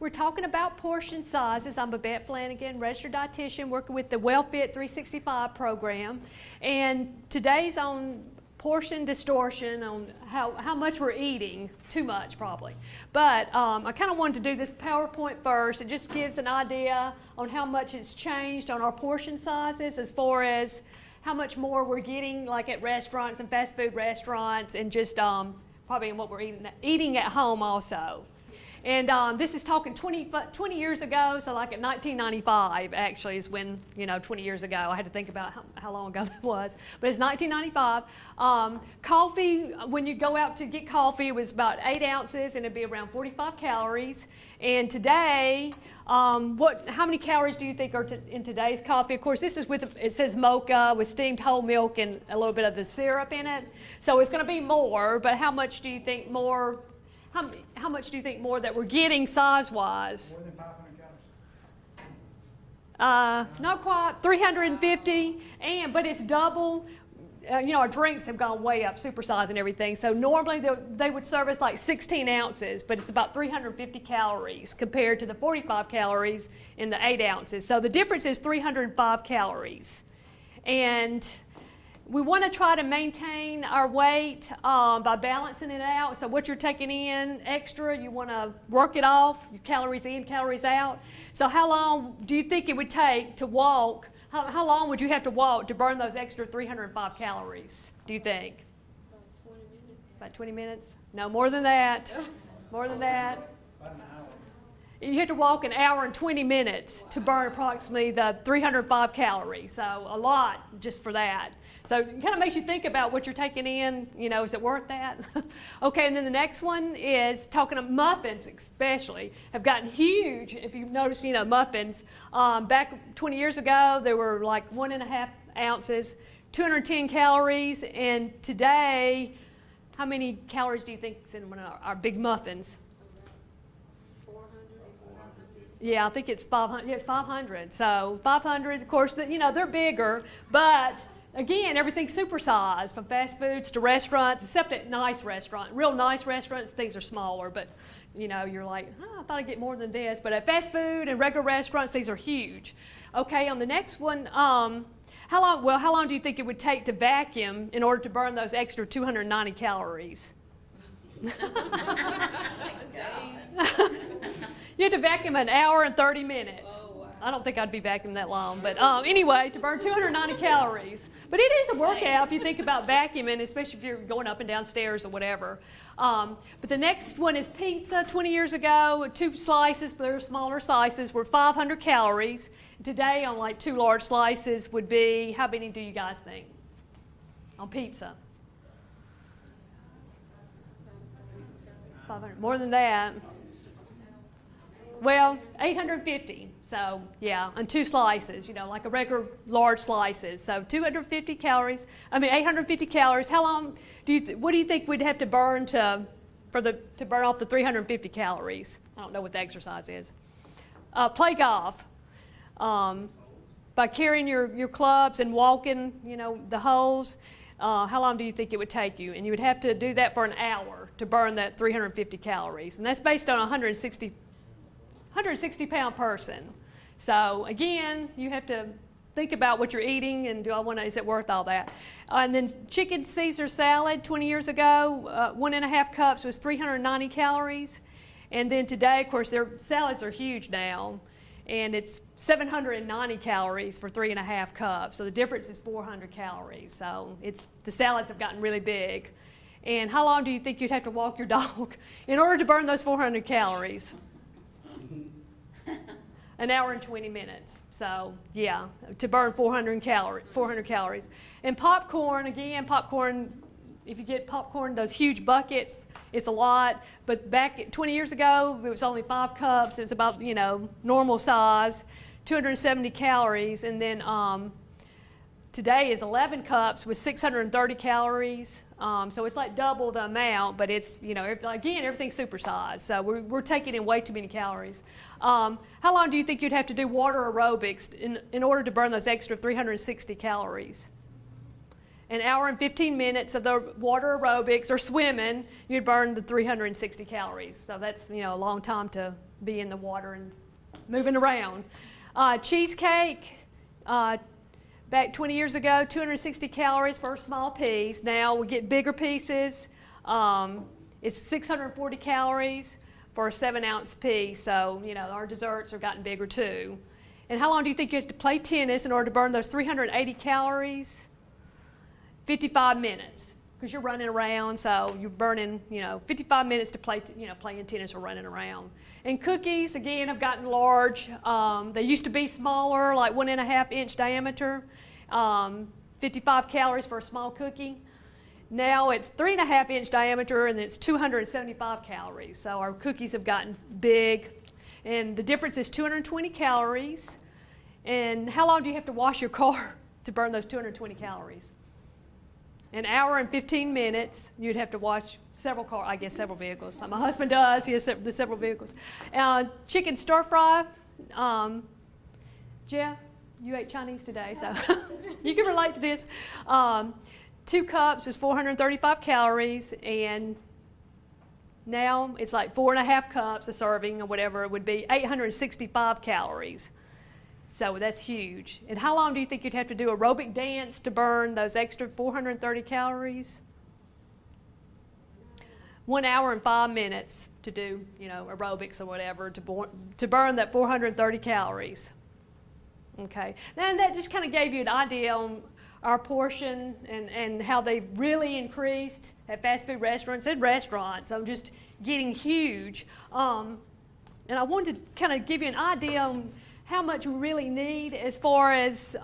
we're talking about portion sizes. I'm Babette Flanagan, registered dietitian, working with the WellFIT365 program. And today's on portion distortion, on how much we're eating, too much probably. But I kind of wanted to do this PowerPoint first. It just gives an idea on how much it's changed on our portion sizes as far as how much more we're getting like at restaurants and fast food restaurants, and just probably in what we're eating at home also. And this is talking 20 years ago, so like in 1995 actually is when, 20 years ago. I had to think about how long ago that was. But it's 1995. Coffee, when you go out to get coffee, it was about 8 ounces and it'd be around 45 calories. And today, how many calories do you think are in today's coffee? Of course, this is it says mocha with steamed whole milk and a little bit of the syrup in it. So it's going to be more, but how much do you think more? How much do you think more that we're getting size-wise? More than 500 calories. Not quite, 350, but it's double. Our drinks have gone way up, supersize and everything. So normally they would serve us like 16 ounces, but it's about 350 calories compared to the 45 calories in the 8 ounces. So the difference is 305 calories. And we want to try to maintain our weight by balancing it out. So what you're taking in extra, you want to work it off, your calories in, calories out. So how long do you think it would take to walk? How long would you have to walk to burn those extra 305 calories, do you think? About 20 minutes. About 20 minutes? No, more than that. More than that. About an hour. You have to walk an hour and 20 minutes to burn approximately the 305 calories. So a lot just for that. So it kind of makes you think about what you're taking in, is it worth that? Okay, and then the next one is talking of muffins especially, have gotten huge. If you've noticed, muffins, back 20 years ago, they were like 1.5 ounces, 210 calories, and today, how many calories do you think is in one of our big muffins? 400. Yeah, I think it's 500. Yeah, it's 500. So 500, of course, they're bigger, but again, everything's supersized from fast foods to restaurants, except at nice restaurants. Real nice restaurants, things are smaller, but you're like, I thought I'd get more than this. But at fast food and regular restaurants, these are huge. Okay, on the next one, how long do you think it would take to vacuum in order to burn those extra 290 calories? You have to vacuum an hour and 30 minutes. Oh, wow. I don't think I'd be vacuuming that long, but anyway, to burn 290 calories. But it is a workout if you think about vacuuming, especially if you're going up and down stairs or whatever. But the next one is pizza. 20 years ago, 2 slices, but they're smaller slices, were 500 calories. Today, on like 2 large slices would be, how many do you guys think on pizza? 500, more than that. Well, 850, so yeah, on 2 slices, like a regular large slices. So 850 calories. How long what do you think we'd have to burn to burn off the 350 calories? I don't know what the exercise is. Play golf. By carrying your clubs and walking, the holes, how long do you think it would take you? And you would have to do that for an hour to burn that 350 calories. And that's based on a 160-pound person. So again, you have to think about what you're eating and is it worth all that? And then chicken Caesar salad 20 years ago, 1.5 cups was 390 calories. And then today, of course, their salads are huge now. And it's 790 calories for 3.5 cups. So the difference is 400 calories. So the salads have gotten really big. And how long do you think you'd have to walk your dog in order to burn those 400 calories? An hour and 20 minutes. So yeah, to burn 400 calories. And popcorn, again, if you get popcorn, those huge buckets, it's a lot. But back 20 years ago, it was only 5 cups. It was about, normal size, 270 calories. And then today is 11 cups with 630 calories. So it's like double the amount, but it's, again, everything's supersized. So we're taking in way too many calories. How long do you think you'd have to do water aerobics in order to burn those extra 360 calories? an hour and 15 minutes of the water aerobics or swimming, you'd burn the 360 calories. So that's, you know, a long time to be in the water and moving around. Cheesecake, back 20 years ago, 260 calories for a small piece. Now we get bigger pieces. It's 640 calories for a 7-ounce piece. So, you know, our desserts have gotten bigger too. And how long do you think you have to play tennis in order to burn those 380 calories? 55 minutes, because you're running around, so you're burning, you know, 55 minutes to play, playing tennis or running around. And cookies, again, have gotten large. They used to be smaller, like 1.5-inch diameter, 55 calories for a small cookie. Now it's 3.5-inch diameter, and it's 275 calories. So our cookies have gotten big, and the difference is 220 calories. And how long do you have to wash your car to burn those 220 calories? An hour and 15 minutes, you'd have to wash several vehicles. Like my husband does, he has the several vehicles. Chicken stir fry, Jeff, you ate Chinese today, so you can relate to this. 2 cups is 435 calories, and now it's like 4.5 cups a serving or whatever it would be, 865 calories. So that's huge. And how long do you think you'd have to do aerobic dance to burn those extra 430 calories? 1 hour and 5 minutes to do, you know, aerobics or whatever to burn that 430 calories. Okay. And that just kind of gave you an idea on our portion and how they've really increased at fast food restaurants and restaurants. So just getting huge. And I wanted to kind of give you an idea on how much we really need as far as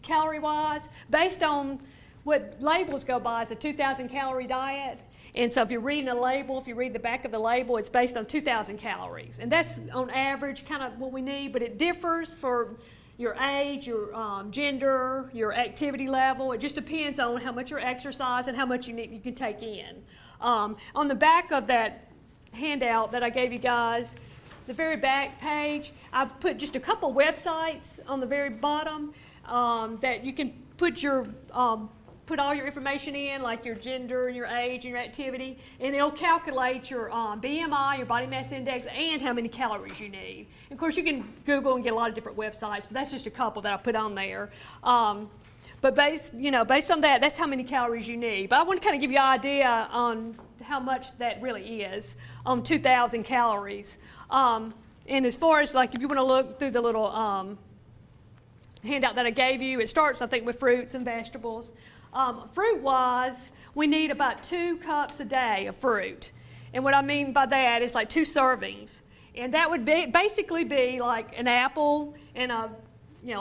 calorie-wise, based on what labels go by as a 2,000 calorie diet. And so if you're reading a label, if you read the back of the label, it's based on 2,000 calories. And that's on average kind of what we need, but it differs for your age, your gender, your activity level. It just depends on how much you exercise and how much you can take in. On the back of that handout that I gave you guys, the very back page, I put just a couple websites on the very bottom that you can put all your information in, like your gender and your age and your activity, and it'll calculate your BMI, your body mass index, and how many calories you need. Of course, you can Google and get a lot of different websites, but that's just a couple that I put on there. But based on that, that's how many calories you need. But I want to kind of give you an idea on how much that really is on 2,000 calories. And as far as, like, if you want to look through the little handout that I gave you, it starts, I think, with fruits and vegetables. Fruit-wise, we need about 2 cups a day of fruit. And what I mean by that is like 2 servings. And that would basically be like an apple and a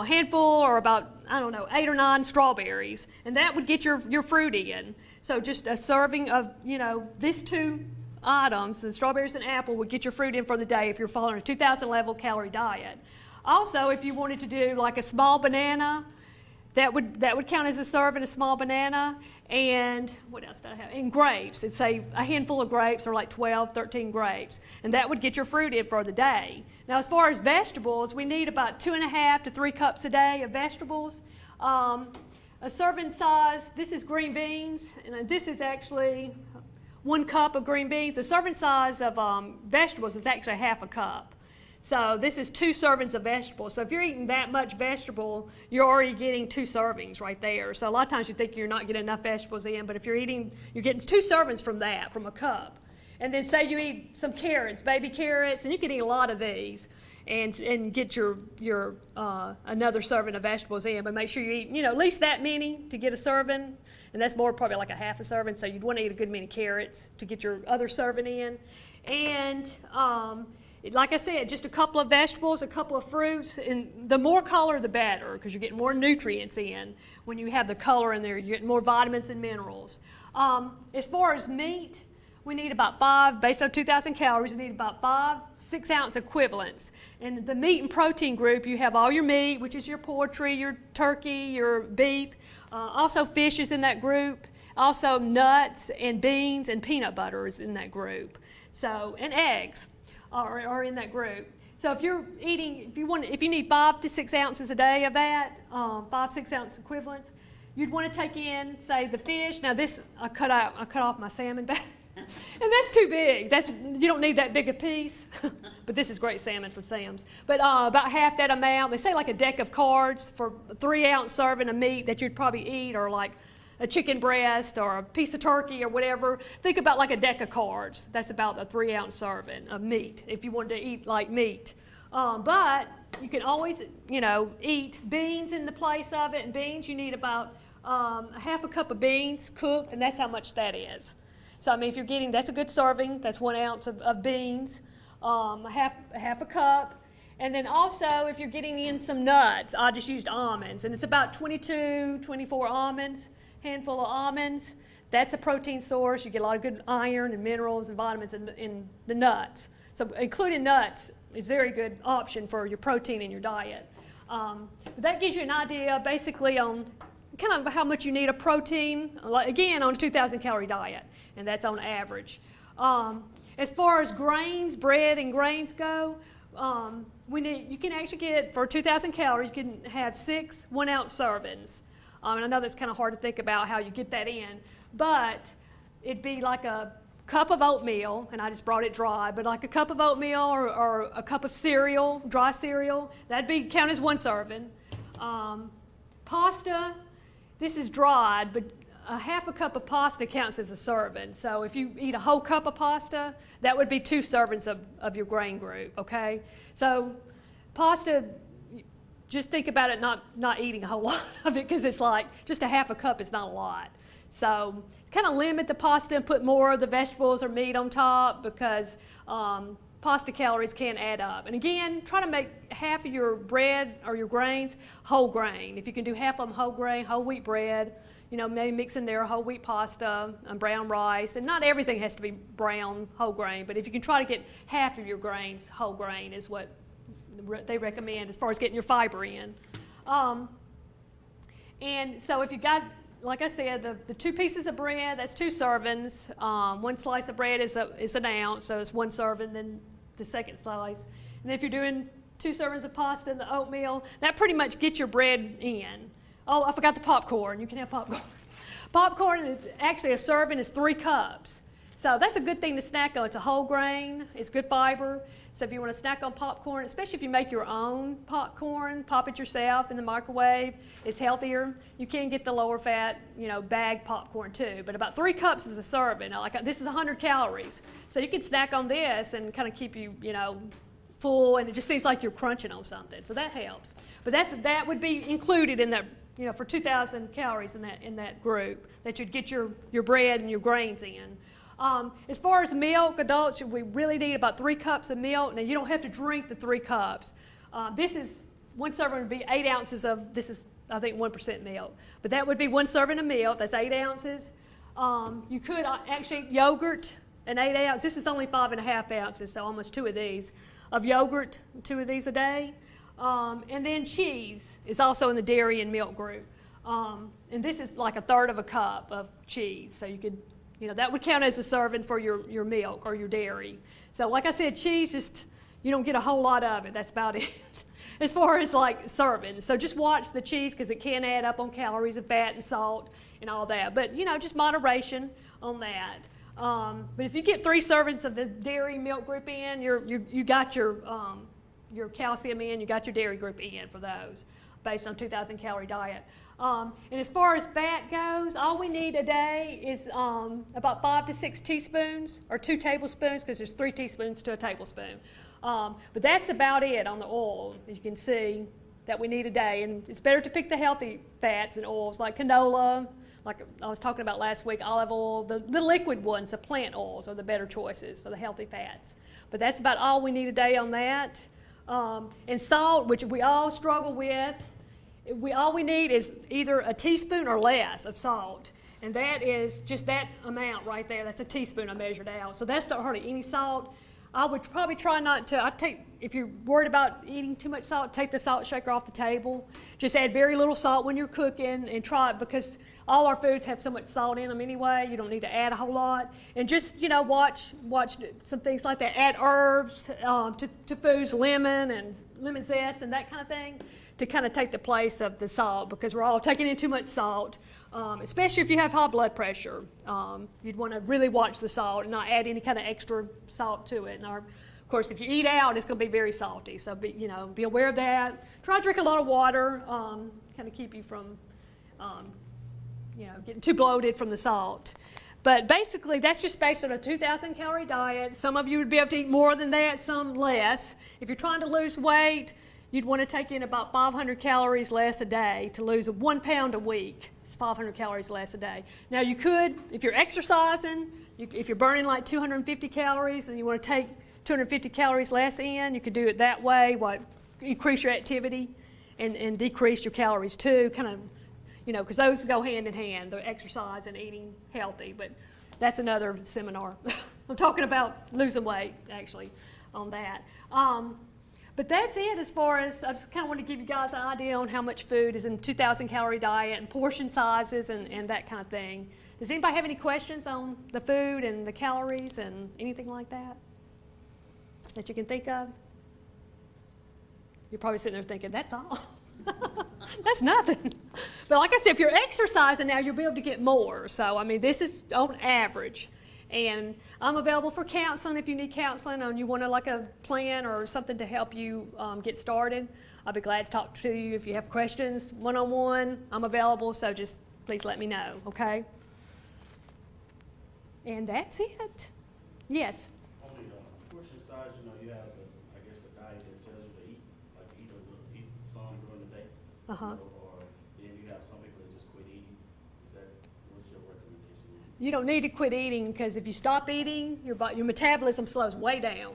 handful, or about, 8 or 9 strawberries. And that would get your fruit in. So just a serving of, these 2 items, the strawberries and apple, would get your fruit in for the day if you're following a 2,000 level calorie diet. Also, if you wanted to do like a small banana, that would count as a serving, a small banana. And what else did I have? And grapes. It'd say a handful of grapes, or like 12, 13 grapes. And that would get your fruit in for the day. Now, as far as vegetables, we need about 2.5 to 3 cups a day of vegetables. A serving size, this is green beans, and this is actually 1 cup of green beans. The serving size of vegetables is actually 1/2 cup. So this is 2 servings of vegetables. So if you're eating that much vegetable, you're already getting 2 servings right there. So a lot of times you think you're not getting enough vegetables in, but if you're getting 2 servings from a cup. And then say you eat some carrots, baby carrots, and you can eat a lot of these and get your another serving of vegetables in. But make sure you eat, at least that many to get a serving. And that's more probably like a 1/2 serving. So you'd want to eat a good many carrots to get your other serving in. And like I said, just a couple of vegetables, a couple of fruits, and the more color the better, because you're getting more nutrients in when you have the color in there. You're getting more vitamins and minerals. As far as meat, we need about 5, based on 2,000 calories, we need about 5 6-ounce equivalents. In the meat and protein group, you have all your meat, which is your poultry, your turkey, your beef. Also fish is in that group. Also nuts and beans and peanut butter is in that group. So, and eggs are in that group. So if you're eating, if you need 5 to 6 ounces a day of that, 5 6-ounce equivalents, you'd want to take in, say, the fish. Now this, I cut off my salmon back. And that's too big. You don't need that big a piece. But this is great salmon from Sam's. But about half that amount. They say like a deck of cards for a 3-ounce serving of meat that you'd probably eat, or like a chicken breast or a piece of turkey or whatever. Think about like a deck of cards. That's about a 3-ounce serving of meat if you wanted to eat like meat. But you can always, eat beans in the place of it. And beans, you need about a half a cup of beans cooked, and that's how much that is. So, I mean, if you're getting, that's a good serving. That's 1 ounce of beans, a half a cup. And then also, if you're getting in some nuts, I just used almonds. And it's about 22, 24 almonds, handful of almonds. That's a protein source. You get a lot of good iron and minerals and vitamins in the nuts. So including nuts is a very good option for your protein in your diet. But that gives you an idea basically on kind of how much you need of protein, again, on a 2,000 calorie diet. And that's on average. As far as grains, bread and grains go, you can actually get, for 2,000 calories, you can have 6 1-ounce servings. And I know that's kind of hard to think about how you get that in, but it'd be like a cup of oatmeal, and I just brought it dry, but like a cup of oatmeal or a cup of cereal, dry cereal, that'd count as 1 serving. Pasta, this is dried, but a half a cup of pasta counts as a serving. So if you eat a whole cup of pasta, that would be 2 servings of your grain group, okay? So pasta, just think about it not eating a whole lot of it, because it's like just a half a cup is not a lot. So kind of limit the pasta and put more of the vegetables or meat on top, because pasta calories can add up. And again, try to make half of your bread or your grains whole grain. If you can do half of them whole grain, whole wheat bread, maybe mix in there whole wheat pasta and brown rice. And not everything has to be brown whole grain, but if you can try to get half of your grains whole grain is what they recommend as far as getting your fiber in. And so if you got, like I said, the 2 pieces of bread, that's 2 servings. 1 slice of bread is an ounce, so it's 1 serving, then the second slice. And then if you're doing 2 servings of pasta and the oatmeal, that pretty much gets your bread in. Oh, I forgot the popcorn. You can have popcorn. Popcorn, actually a serving is 3 cups. So that's a good thing to snack on. It's a whole grain. It's good fiber. So if you want to snack on popcorn, especially if you make your own popcorn, pop it yourself in the microwave, it's healthier. You can get the lower fat, bagged popcorn too. But about 3 cups is a serving. This is 100 calories. So you can snack on this and kind of keep you, full, and it just seems like you're crunching on something. So that helps. But that would be included in that, for 2,000 calories in that group, that you'd get your bread and your grains in. As far as milk, adults, we really need about 3 cups of milk. Now, you don't have to drink the 3 cups. This is, 1 serving would be 8 ounces of, this is, I think, 1% milk. But that would be 1 serving of milk. That's 8 ounces. You could actually eat yogurt, an 8 ounce. This is only 5.5 ounces, so almost 2 of these of yogurt, 2 of these a day. And then cheese is also in the dairy and milk group. And this is like 1/3 of a cup of cheese. So you could, that would count as a serving for your milk or your dairy. So like I said, cheese, you don't get a whole lot of it. That's about it as far as like serving. So just watch the cheese, because it can add up on calories and fat and salt and all that. But, just moderation on that. But if you get 3 servings of the dairy milk group in, you got your calcium in, you got your dairy group in for those, based on 2,000 calorie diet. And as far as fat goes, all we need a day is about 5 to 6 teaspoons, or 2 tablespoons, because there's 3 teaspoons to a tablespoon. But that's about it on the oil, as you can see, that we need a day. And it's better to pick the healthy fats and oils, like canola, like I was talking about last week, olive oil. The liquid ones, the plant oils, are the better choices, so the healthy fats. But that's about all we need a day on that. And salt, which we all struggle with, all we need is either a teaspoon or less of salt. And that is just that amount right there. That's a teaspoon I measured out. So that's not hardly any salt. I would probably try not to, if you're worried about eating too much salt, take the salt shaker off the table. Just add very little salt when you're cooking, and try it, because all our foods have so much salt in them anyway. You don't need to add a whole lot. And just, watch some things like that. Add herbs to foods, lemon zest and that kind of thing. to kind of take the place of the salt, because we're all taking in too much salt, especially if you have high blood pressure. You'd want to really watch the salt and not add any kind of extra salt to it. And of course, if you eat out, it's going to be very salty. So be aware of that. Try to drink a lot of water, kind of keep you from getting too bloated from the salt. But basically, that's just based on a 2,000 calorie diet. Some of you would be able to eat more than that, some less. If you're trying to lose weight, you'd want to take in about 500 calories less a day to lose 1 pound a week. It's 500 calories less a day. Now you could, if you're exercising, if you're burning like 250 calories and you want to take 250 calories less in, you could do it that way, increase your activity and decrease your calories too, kind of, because those go hand in hand, the exercise and eating healthy, but that's another seminar. I'm talking about losing weight, actually, on that. But that's it as far as, I just kind of want to give you guys an idea on how much food is in 2,000 calorie diet and portion sizes and that kind of thing. Does anybody have any questions on the food and the calories and anything like that that you can think of? You're probably sitting there thinking, that's all. That's nothing. But like I said, if you're exercising now, you'll be able to get more. So, this is on average. And I'm available for counseling if you need counseling and you want a plan or something to help you get started. I'll be glad to talk to you if you have questions one-on-one. I'm available, so just please let me know, okay? And that's it. Yes? On the portion size, you have, the diet that tells you to eat, like eat some during the day. Uh-huh. Or then you have some people that just quit eating. What's your recommendation? You don't need to quit eating, because if you stop eating, your metabolism slows way down.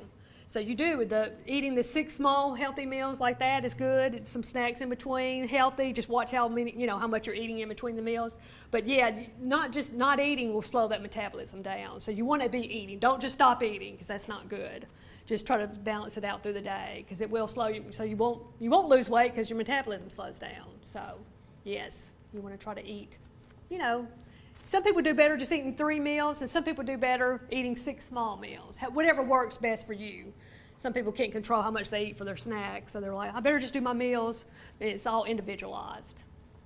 So you do, eating the 6 small healthy meals like that is good. It's some snacks in between, healthy. Just watch how much you're eating in between the meals. But yeah, not eating will slow that metabolism down. So you want to be eating. Don't just stop eating, because that's not good. Just try to balance it out through the day, because it will slow you. So you won't lose weight because your metabolism slows down. So yes, you want to try to eat. Some people do better just eating 3 meals, and some people do better eating 6 small meals. Whatever works best for you. Some people can't control how much they eat for their snacks, so they're like, I better just do my meals. It's all individualized.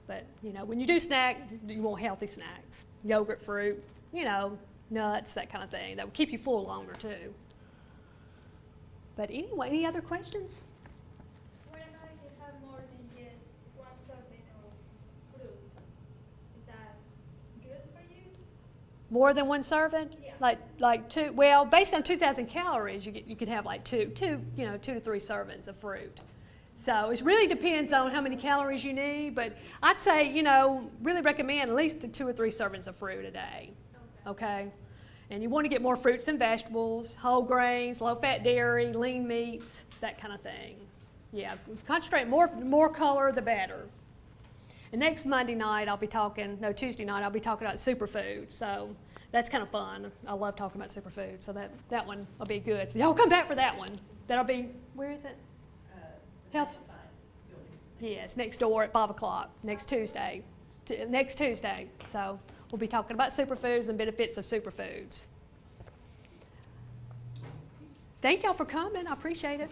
But, when you do snack, you want healthy snacks. Yogurt, fruit, nuts, that kind of thing. That will keep you full longer, too. But anyway, any other questions? What about if you have more than just 1 serving of fruit? Is that good for you? More than 1 serving? Yeah. Like 2, well, based on 2,000 calories, you could have like 2 to 3 servings of fruit. So it really depends on how many calories you need, but I'd say, really recommend at least 2 or 3 servings of fruit a day, okay? And you want to get more fruits and vegetables, whole grains, low-fat dairy, lean meats, that kind of thing. Yeah, concentrate more color, the better. And next Tuesday night, I'll be talking about superfoods. So that's kind of fun. I love talking about superfoods. So that one will be good. So y'all come back for that one. That'll be, where is it? Health Science Building. Yes, next door at 5 o'clock, next Tuesday. So we'll be talking about superfoods and benefits of superfoods. Thank y'all for coming. I appreciate it.